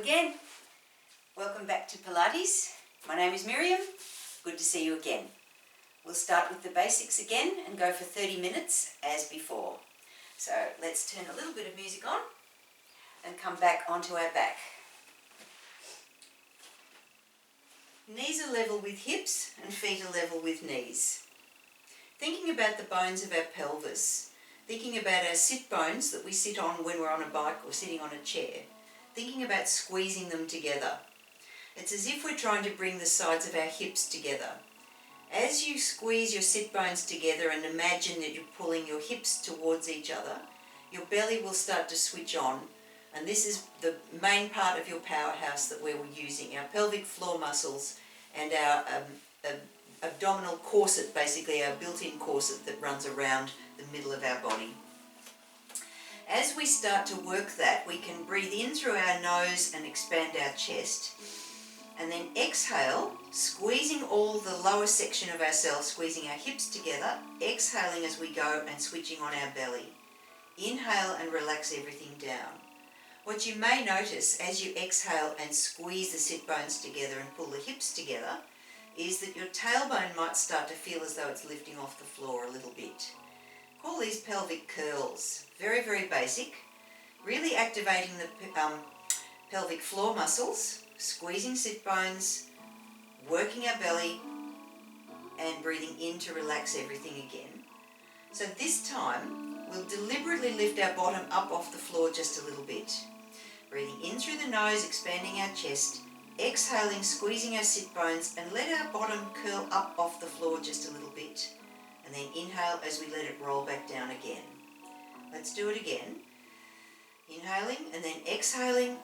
again. Welcome back to Pilates. My name is Miriam. Good to see you again. We'll start with the basics again and go for 30 minutes as before. So let's turn a little bit of music on and come back onto our back. Knees are level with hips and feet are level with knees. Thinking about the bones of our pelvis, thinking about our sit bones that we sit on when we're on a bike or sitting on a chair, thinking about squeezing them together. It's as if we're trying to bring the sides of our hips together. As you squeeze your sit bones together and imagine that you're pulling your hips towards each other, your belly will start to switch on, and this is the main part of your powerhouse that we're using, our pelvic floor muscles and our abdominal corset, basically our built-in corset that runs around the middle of our body. As we start to work that, we can breathe in through our nose and expand our chest, and then exhale, squeezing all the lower section of ourselves, squeezing our hips together, exhaling as we go and switching on our belly. Inhale and relax everything down. What you may notice as you exhale and squeeze the sit bones together and pull the hips together is that your tailbone might start to feel as though it's lifting off the floor a little bit. Call these pelvic curls. Very, very basic. Really activating the pelvic floor muscles, squeezing sit bones, working our belly, and breathing in to relax everything again. So this time, we'll deliberately lift our bottom up off the floor just a little bit. Breathing in through the nose, expanding our chest, exhaling, squeezing our sit bones, and let our bottom curl up off the floor just a little bit. And then inhale as we let it roll back down again. Let's do it again. Inhaling and then exhaling,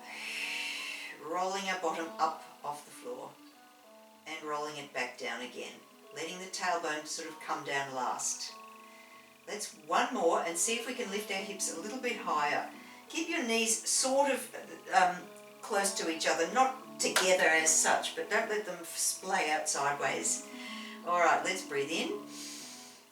rolling our bottom up off the floor and rolling it back down again, letting the tailbone sort of come down last. Let's one more and see if we can lift our hips a little bit higher. Keep your knees sort of close to each other, not together as such, but don't let them splay out sideways. All right, let's breathe in.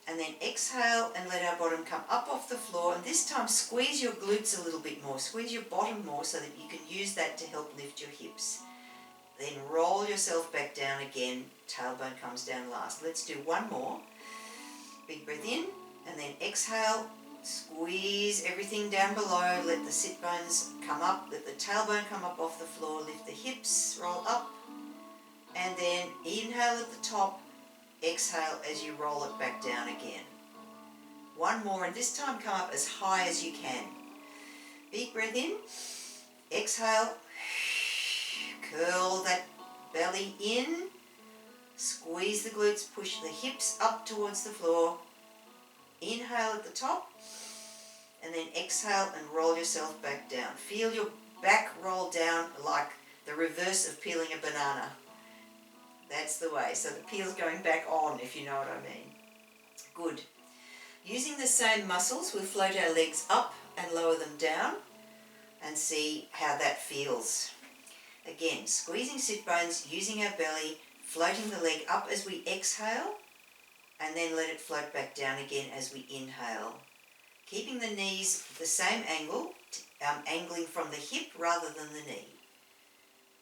And then exhale and let our bottom come up off the floor, and this time squeeze your glutes a little bit more, squeeze your bottom more so that you can use that to help lift your hips. Then roll yourself back down again, tailbone comes down last. Let's do one more. Big breath in and then exhale, squeeze everything down below, let the sit bones come up, let the tailbone come up off the floor, lift the hips, roll up, and then inhale at the top. Exhale as you roll it back down again. One more, and this time come up as high as you can. Big breath in, exhale, curl that belly in, squeeze the glutes, push the hips up towards the floor. Inhale at the top, and then exhale and roll yourself back down. Feel your back roll down like the reverse of peeling a banana. That's the way. So the peel's going back on, if you know what I mean. Good. Using the same muscles, we'll float our legs up and lower them down and see how that feels. Again, squeezing sit bones, using our belly, floating the leg up as we exhale, and then let it float back down again as we inhale. Keeping the knees the same angle, angling from the hip rather than the knee.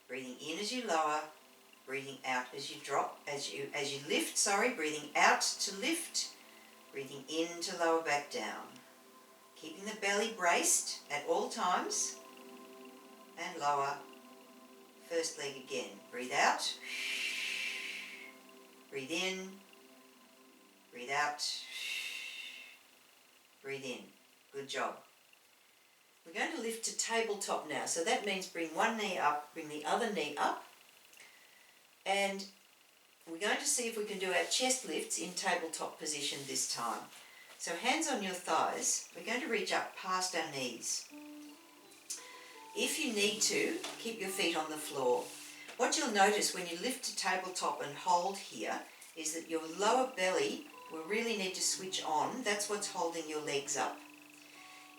Breathing in as you lower, breathing out as you drop, as you lift, breathing out to lift, breathing in to lower back down. Keeping the belly braced at all times, and lower. First leg again. Breathe out, breathe in, breathe out, breathe in. Good job. We're going to lift to tabletop now, so that means bring one knee up, bring the other knee up, and we're going to see if we can do our chest lifts in tabletop position this time. So hands on your thighs, we're going to reach up past our knees. If you need to, keep your feet on the floor. What you'll notice when you lift to tabletop and hold here is that your lower belly will really need to switch on. That's what's holding your legs up.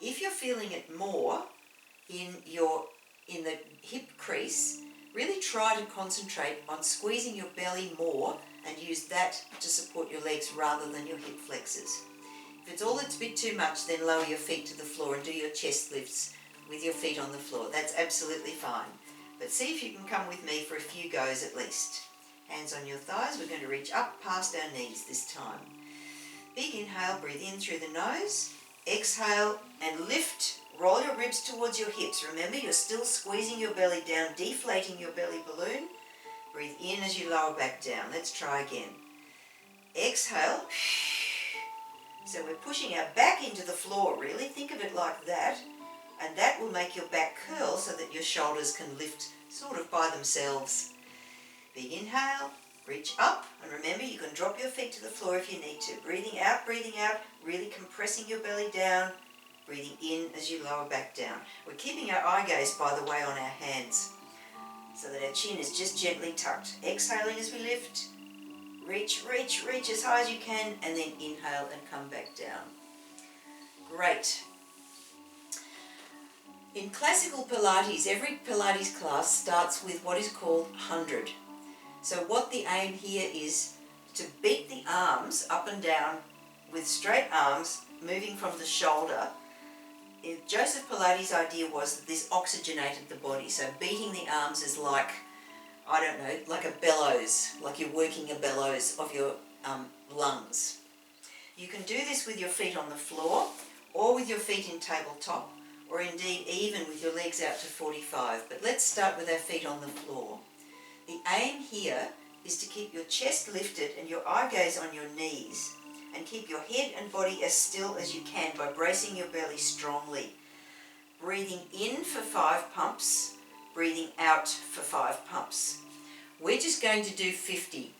If you're feeling it more in the hip crease, really try to concentrate on squeezing your belly more and use that to support your legs rather than your hip flexors. If it's all that's a bit too much, then lower your feet to the floor and do your chest lifts with your feet on the floor. That's absolutely fine. But see if you can come with me for a few goes at least. Hands on your thighs, we're going to reach up past our knees this time. Big inhale, breathe in through the nose. Exhale and lift, roll your ribs towards your hips. Remember, you're still squeezing your belly down, deflating your belly balloon. Breathe in as you lower back down. Let's try again. Exhale. So we're pushing our back into the floor, really. Think of it like that. And that will make your back curl so that your shoulders can lift sort of by themselves. Big inhale, reach up, and remember you can drop your feet to the floor if you need to. Breathing out, really compressing your belly down. Breathing in as you lower back down. We're keeping our eye gaze, by the way, on our hands so that our chin is just gently tucked. Exhaling as we lift. Reach as high as you can, and then inhale and come back down. Great. In classical Pilates, every Pilates class starts with what is called 100. So what the aim here is to beat the arms up and down with straight arms moving from the shoulder. Joseph Pilates' idea was that this oxygenated the body. So beating the arms is like, I don't know, like a bellows, like you're working a bellows of your lungs. You can do this with your feet on the floor or with your feet in tabletop, or indeed even with your legs out to 45. But let's start with our feet on the floor. The aim here is to keep your chest lifted and your eye gaze on your knees, and keep your head and body as still as you can by bracing your belly strongly. Breathing in for 5 pumps, breathing out for 5 pumps. We're just going to do 50.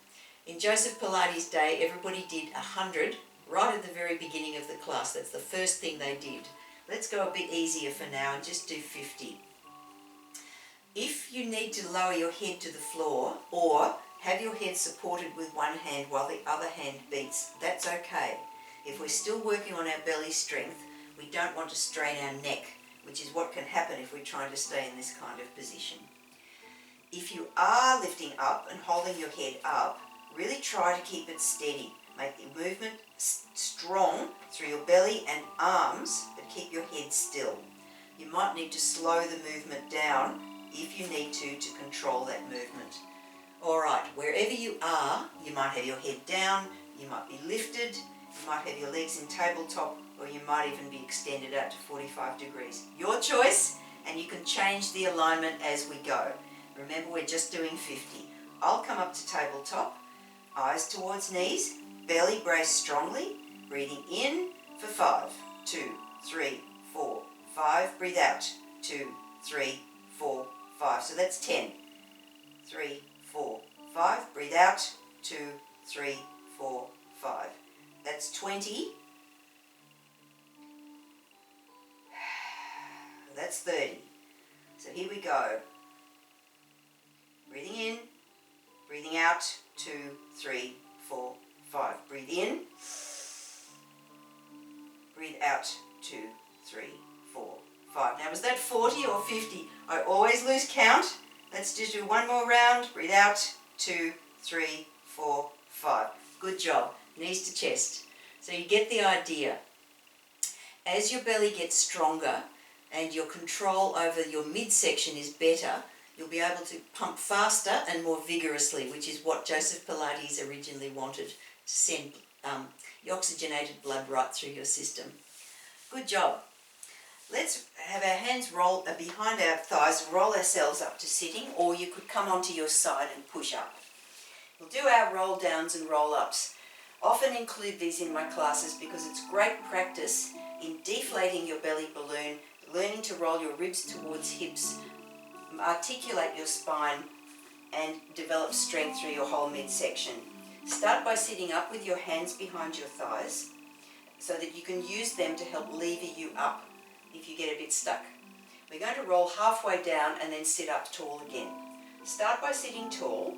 In Joseph Pilates' day, everybody did 100 right at the very beginning of the class. That's the first thing they did. Let's go a bit easier for now and just do 50. If you need to lower your head to the floor or have your head supported with one hand while the other hand beats, that's okay. If we're still working on our belly strength, we don't want to strain our neck, which is what can happen if we're trying to stay in this kind of position. If you are lifting up and holding your head up, really try to keep it steady. Make the movement strong through your belly and arms, but keep your head still. You might need to slow the movement down if you need to control that movement. Alright, wherever you are, you might have your head down, you might be lifted, you might have your legs in tabletop, or you might even be extended out to 45 degrees. Your choice, and you can change the alignment as we go. Remember, we're just doing 50. I'll come up to tabletop, eyes towards knees, belly braced strongly, breathing in for 5, 2, 3, 4, 5, breathe out, 2, 3, 4, 5. So that's 10. 3, 4, 5. Breathe out. 2, 3, 4, 5. That's 20. That's 30. So here we go. Breathing in, breathing out. 2, 3, 4, 5. Breathe in. Breathe out. 2, 3, 4, 5. Now, was that 40 or 50? I always lose count. Let's just do one more round. Breathe out. 2, 3, 4, 5. Good job. Knees to chest. So you get the idea. As your belly gets stronger and your control over your midsection is better, you'll be able to pump faster and more vigorously, which is what Joseph Pilates originally wanted, to send the oxygenated blood right through your system. Good job. Let's have our hands roll behind our thighs, roll ourselves up to sitting, or you could come onto your side and push up. We'll do our roll downs and roll ups. Often include these in my classes because it's great practice in deflating your belly balloon, learning to roll your ribs towards hips, articulate your spine, and develop strength through your whole midsection. Start by sitting up with your hands behind your thighs so that you can use them to help lever you up if you get a bit stuck. We're going to roll halfway down and then sit up tall again. Start by sitting tall.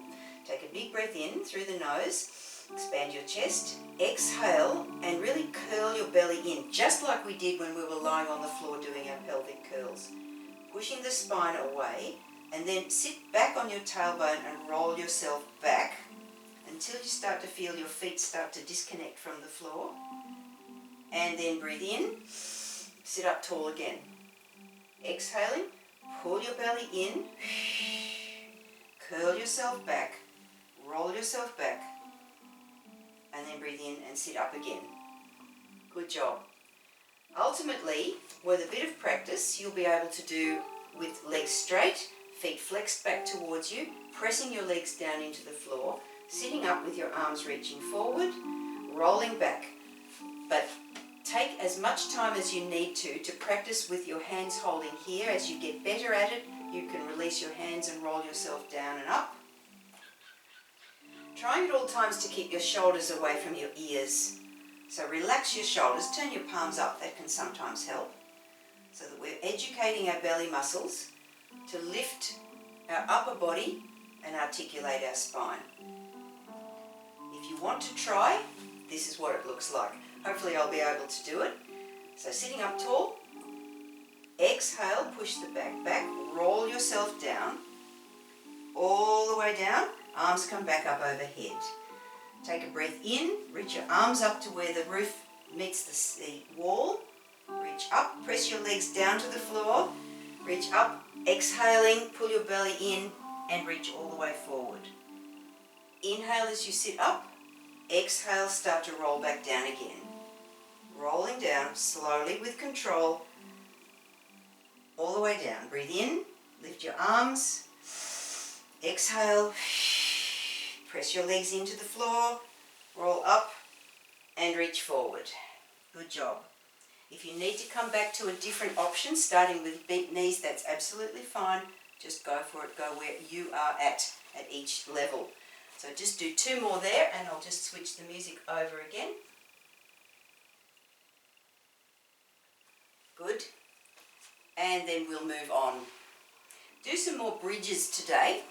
Take a big breath in through the nose, expand your chest, exhale, and really curl your belly in, just like we did when we were lying on the floor doing our pelvic curls. Pushing the spine away, and then sit back on your tailbone and roll yourself back until you start to feel your feet start to disconnect from the floor. And then breathe in, sit up tall again. Exhaling, Pull your belly in, curl yourself back, roll yourself back, and then breathe in and sit up again. Good job. Ultimately, with a bit of practice, you'll be able to do with legs straight, feet flexed back towards you, pressing your legs down into the floor, sitting up with your arms reaching forward, rolling back. But take as much time as you need to practice with your hands holding here. As you get better at it, you can release your hands and roll yourself down and up. Trying at all times to keep your shoulders away from your ears. So relax your shoulders, turn your palms up, that can sometimes help. So that we're educating our belly muscles to lift our upper body and articulate our spine. If you want to try, this is what it looks like. Hopefully I'll be able to do it. So sitting up tall, exhale, push the back back, roll yourself down, all the way down, arms come back up overhead. Take a breath in, reach your arms up to where the roof meets the wall, reach up, press your legs down to the floor, reach up, exhaling, pull your belly in and reach all the way forward. Inhale as you sit up, exhale, start to roll back down again. Rolling down slowly with control, all the way down. Breathe in, lift your arms, exhale, press your legs into the floor, roll up and reach forward. Good job. If you need to come back to a different option, starting with bent knees, that's absolutely fine. Just go for it, go where you are at each level. So just do 2 more there and I'll just switch the music over again. Good. And then we'll move on. Do some more bridges today.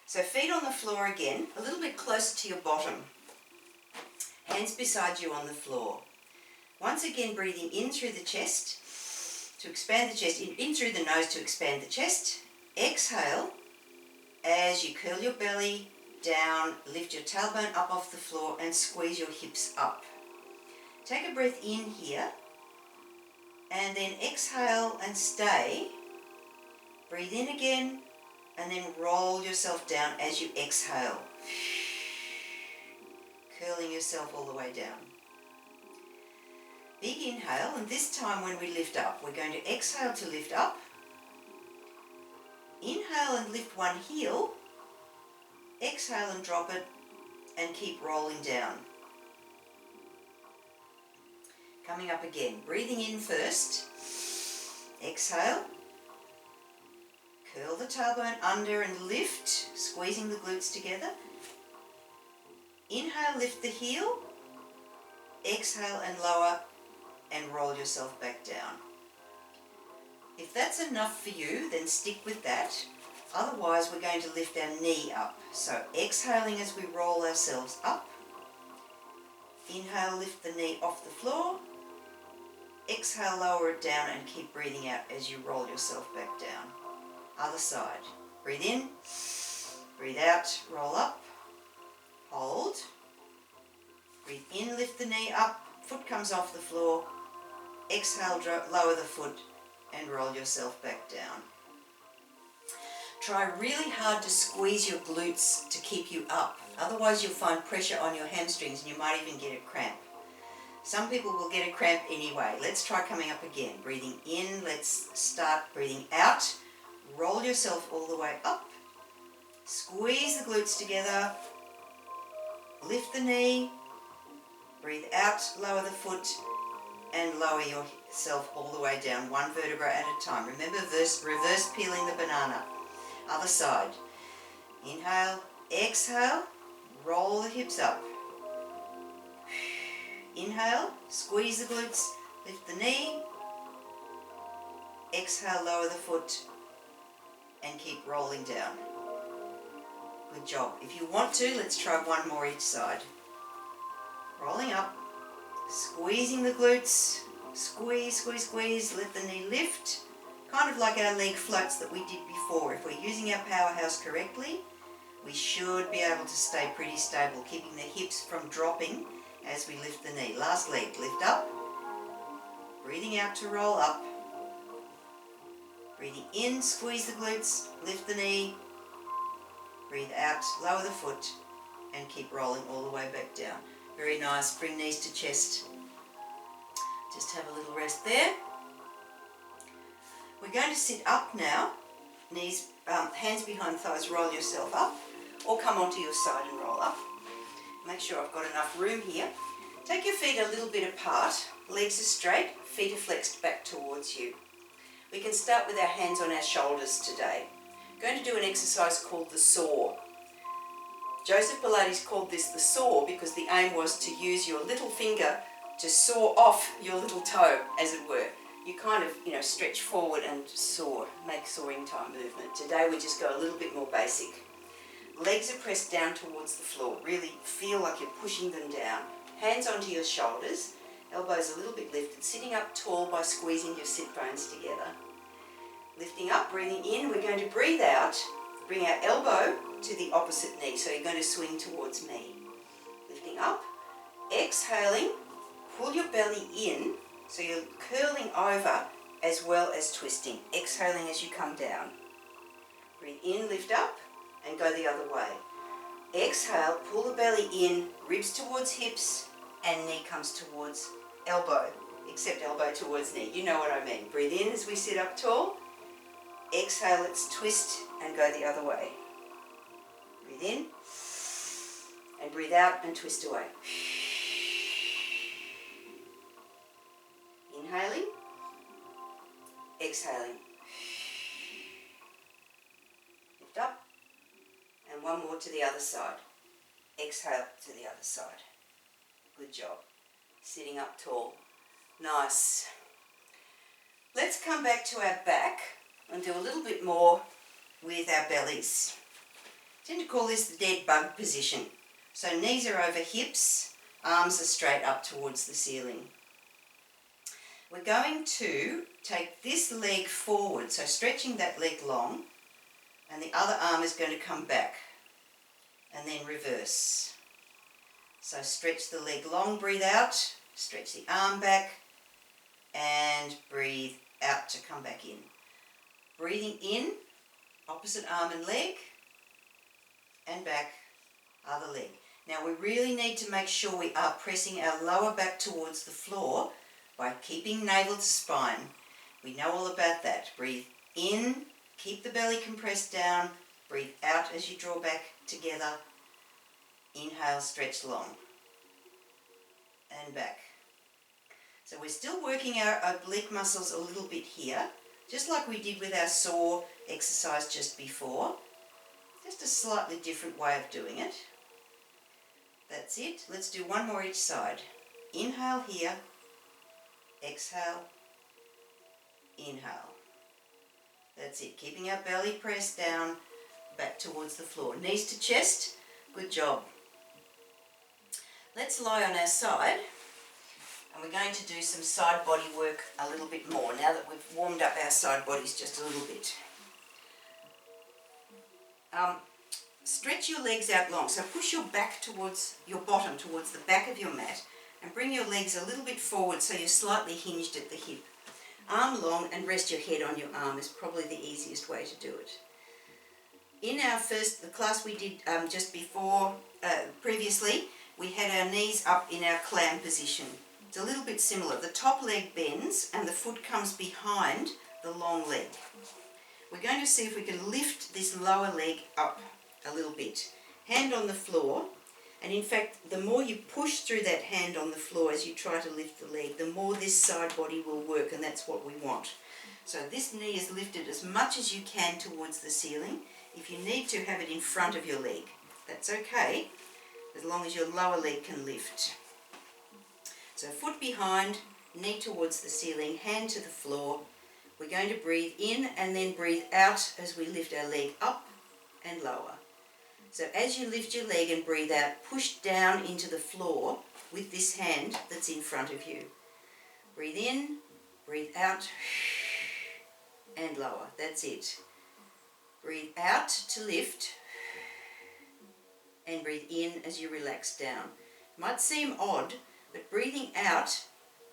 So feet on the floor again, a little bit closer to your bottom. Hands beside you on the floor. Once again, breathing in through the chest to expand the chest, in through the nose to expand the chest. Exhale as you curl your belly down, lift your tailbone up off the floor and squeeze your hips up. Take a breath in here and then exhale and stay. Breathe in again and then roll yourself down as you exhale. Curling yourself all the way down. Big inhale, and this time when we lift up, we're going to exhale to lift up. Inhale and lift one heel. Exhale and drop it and keep rolling down. Coming up again, breathing in first. Exhale. Curl the tailbone under and lift, squeezing the glutes together. Inhale, lift the heel. Exhale and lower and roll yourself back down. If that's enough for you, then stick with that. Otherwise, we're going to lift our knee up. So exhaling as we roll ourselves up. Inhale, lift the knee off the floor. Exhale, lower it down and keep breathing out as you roll yourself back down. Other side. Breathe in, breathe out, roll up, hold. Breathe in, lift the knee up, foot comes off the floor. Exhale, lower the foot and roll yourself back down. Try really hard to squeeze your glutes to keep you up. Otherwise you'll find pressure on your hamstrings and you might even get a cramp. Some people will get a cramp anyway. Let's try coming up again. Breathing in, let's start breathing out. Roll yourself all the way up. Squeeze the glutes together. Lift the knee. Breathe out, lower the foot and lower yourself all the way down, one vertebra at a time. Remember reverse peeling the banana. Other side. Inhale, exhale, roll the hips up. Inhale, squeeze the glutes, lift the knee. Exhale, lower the foot and keep rolling down. Good job. If you want to, let's try one more each side. Rolling up, squeezing the glutes, squeeze, squeeze, squeeze, let the knee lift. Kind of like our leg floats that we did before. If we're using our powerhouse correctly, we should be able to stay pretty stable, keeping the hips from dropping as we lift the knee. Last leg, lift up, breathing out to roll up. Breathing in, squeeze the glutes, lift the knee. Breathe out, lower the foot, and keep rolling all the way back down. Very nice. Bring knees to chest. Just have a little rest there. We're going to sit up now. Knees, hands behind thighs, roll yourself up, or come onto your side and roll up. Make sure I've got enough room here. Take your feet a little bit apart, legs are straight, feet are flexed back towards you. We can start with our hands on our shoulders today. I'm going to do an exercise called the saw. Joseph Pilates called this the saw because the aim was to use your little finger to saw off your little toe, as it were. You kind of, stretch forward and saw, make sawing time movement. Today we just go a little bit more basic. Legs are pressed down towards the floor. Really feel like you're pushing them down. Hands onto your shoulders, elbows a little bit lifted, sitting up tall by squeezing your sit bones together. Lifting up, breathing in, we're going to breathe out, bring our elbow to the opposite knee, so you're going to swing towards me. Lifting up, exhaling, pull your belly in, so you're curling over as well as twisting, exhaling as you come down. Breathe in, lift up, and go the other way. Exhale, pull the belly in, ribs towards hips, and knee comes towards elbow, except elbow towards knee. You know what I mean. Breathe in as we sit up tall. Exhale, let's twist and go the other way. Breathe in, and breathe out and twist away. Inhaling, exhaling. Lift up, and one more to the other side. Exhale to the other side. Good job. Sitting up tall. Nice. Let's come back to our back and do a little bit more with our bellies. I tend to call this the dead bug position. So knees are over hips, arms are straight up towards the ceiling. We're going to take this leg forward, so stretching that leg long, and the other arm is going to come back, and then reverse. So stretch the leg long, breathe out, stretch the arm back, and breathe out to come back in. Breathing in, opposite arm and leg, and back, other leg. Now we really need to make sure we are pressing our lower back towards the floor by keeping navel to spine. We know all about that. Breathe in, keep the belly compressed down, breathe out as you draw back together. Inhale, stretch long, and back. So we're still working our oblique muscles a little bit here, just like we did with our saw exercise just before. Just a slightly different way of doing it. That's it. Let's do one more each side. Inhale here, exhale, inhale. That's it. Keeping our belly pressed down, back towards the floor. Knees to chest. Good job. Let's lie on our side, and we're going to do some side body work a little bit more now that we've warmed up our side bodies just a little bit. Stretch your legs out long, so push your back towards your bottom, towards the back of your mat, and bring your legs a little bit forward so you're slightly hinged at the hip. Arm long, and rest your head on your arm is probably the easiest way to do it. In our the class we did just before, previously, we had our knees up in our clam position. It's a little bit similar. The top leg bends and the foot comes behind the long leg. We're going to see if we can lift this lower leg up a little bit. Hand on the floor, and in fact the more you push through that hand on the floor as you try to lift the leg, the more this side body will work, and that's what we want. So this knee is lifted as much as you can towards the ceiling. If you need to, have it in front of your leg. That's okay, as long as your lower leg can lift. So foot behind, knee towards the ceiling, hand to the floor. We're going to breathe in and then breathe out as we lift our leg up and lower. So as you lift your leg and breathe out, push down into the floor with this hand that's in front of you. Breathe in, breathe out, and lower. That's it. Breathe out to lift, and breathe in as you relax down. It might seem odd, but breathing out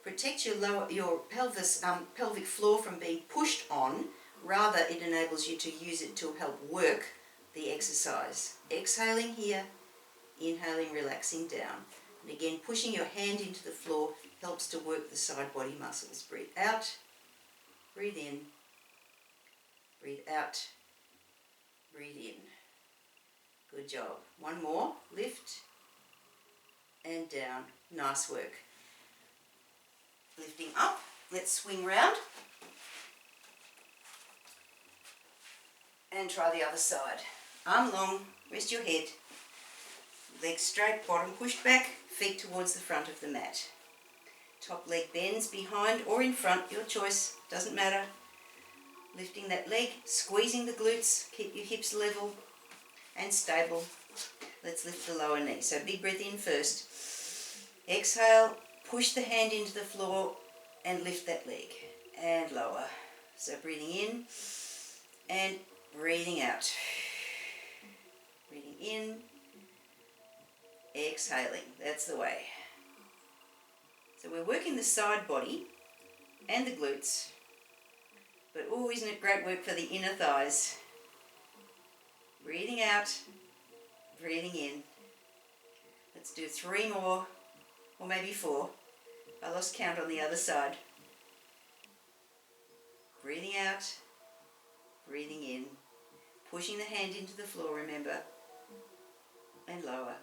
protects your pelvic floor from being pushed on Rather, it enables you to use it to help work the exercise. Exhaling here, inhaling, relaxing down. And again, pushing your hand into the floor helps to work the side body muscles. Breathe out, breathe in, breathe out, breathe in. Good job. One more. Lift and down. Nice work. Lifting up. Let's swing round. And try the other side. Arm long, rest your head. Legs straight, bottom pushed back, feet towards the front of the mat. Top leg bends behind or in front, your choice, doesn't matter. Lifting that leg, squeezing the glutes, keep your hips level and stable. Let's lift the lower knee. So big breath in first. Exhale, push the hand into the floor and lift that leg. And lower. So breathing in and breathing out. Breathing in, exhaling. That's the way. So we're working the side body and the glutes. But oh, isn't it great work for the inner thighs? Breathing out, breathing in. Let's do 3 more, or maybe 4. I lost count on the other side. Breathing out, breathing in. Pushing the hand into the floor, remember, and lower.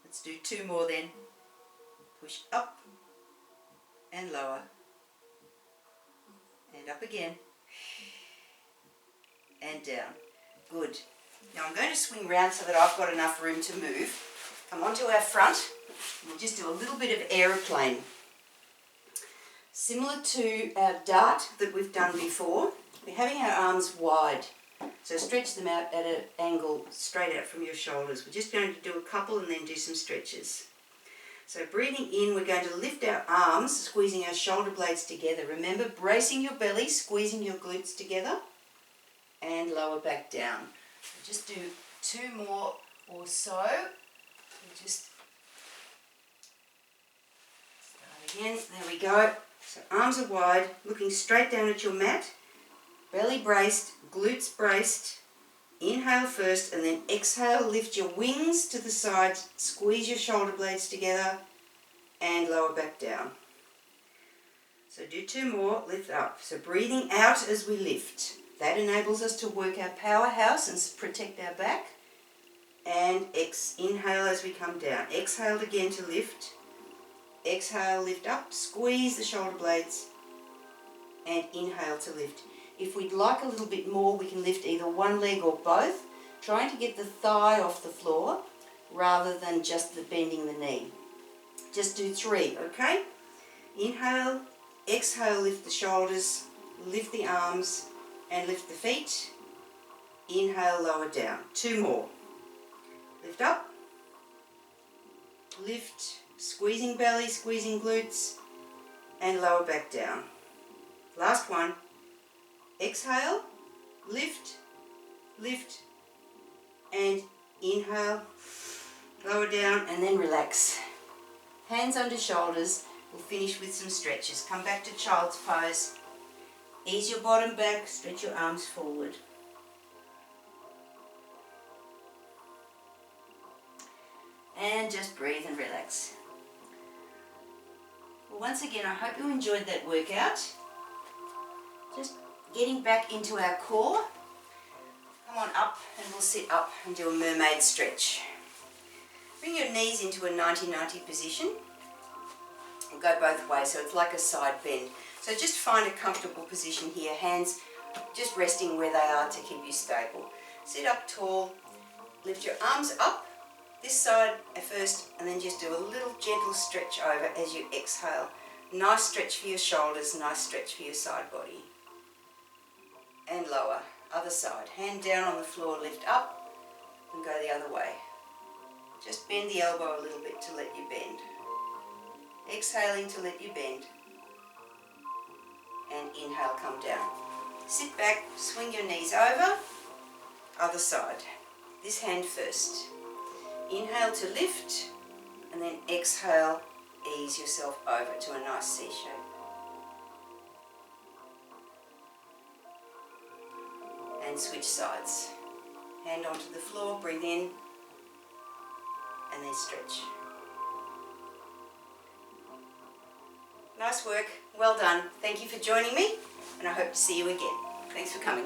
Let's do 2 more then. Push up and lower. And up again. And down. Good. Now I'm going to swing round so that I've got enough room to move. Come onto our front. We'll just do a little bit of aeroplane. Similar to our dart that we've done before, we're having our arms wide. So stretch them out at an angle straight out from your shoulders. We're just going to do a couple and then do some stretches. So breathing in, we're going to lift our arms, squeezing our shoulder blades together. Remember, bracing your belly, squeezing your glutes together, and lower back down. We'll just do 2 more or so. We'll just start again. There we go. So arms are wide, looking straight down at your mat. Belly braced, glutes braced. Inhale first and then exhale. Lift your wings to the sides, squeeze your shoulder blades together and lower back down. So do 2 more, lift up. So breathing out as we lift. That enables us to work our powerhouse and protect our back. And inhale as we come down. Exhale again to lift. Exhale, lift up, squeeze the shoulder blades and inhale to lift. If we'd like a little bit more, we can lift either one leg or both, trying to get the thigh off the floor rather than just bending the knee. Just do 3, okay? Inhale, exhale, lift the shoulders, lift the arms and lift the feet. Inhale, lower down. 2 more. Lift up, lift, squeezing belly, squeezing glutes and lower back down. Last one. Exhale, lift, lift, and inhale, lower down, and then relax. Hands under shoulders. We'll finish with some stretches. Come back to child's pose. Ease your bottom back, stretch your arms forward. And just breathe and relax. Well, once again, I hope you enjoyed that workout. Just getting back into our core. Come on up and we'll sit up and do a mermaid stretch. Bring your knees into a 90-90 position. And go both ways, so it's like a side bend. So just find a comfortable position here. Hands just resting where they are to keep you stable. Sit up tall. Lift your arms up this side at first and then just do a little gentle stretch over as you exhale. Nice stretch for your shoulders, nice stretch for your side body. And lower, other side. Hand down on the floor, lift up and go the other way. Just bend the elbow a little bit to let you bend. Exhaling to let you bend. And inhale, come down. Sit back, swing your knees over, other side. This hand first. Inhale to lift and then exhale, ease yourself over to a nice C shape. and switch sides. Hand onto the floor, breathe in, and then stretch. Nice work, well done. Thank you for joining me, and I hope to see you again. Thanks for coming.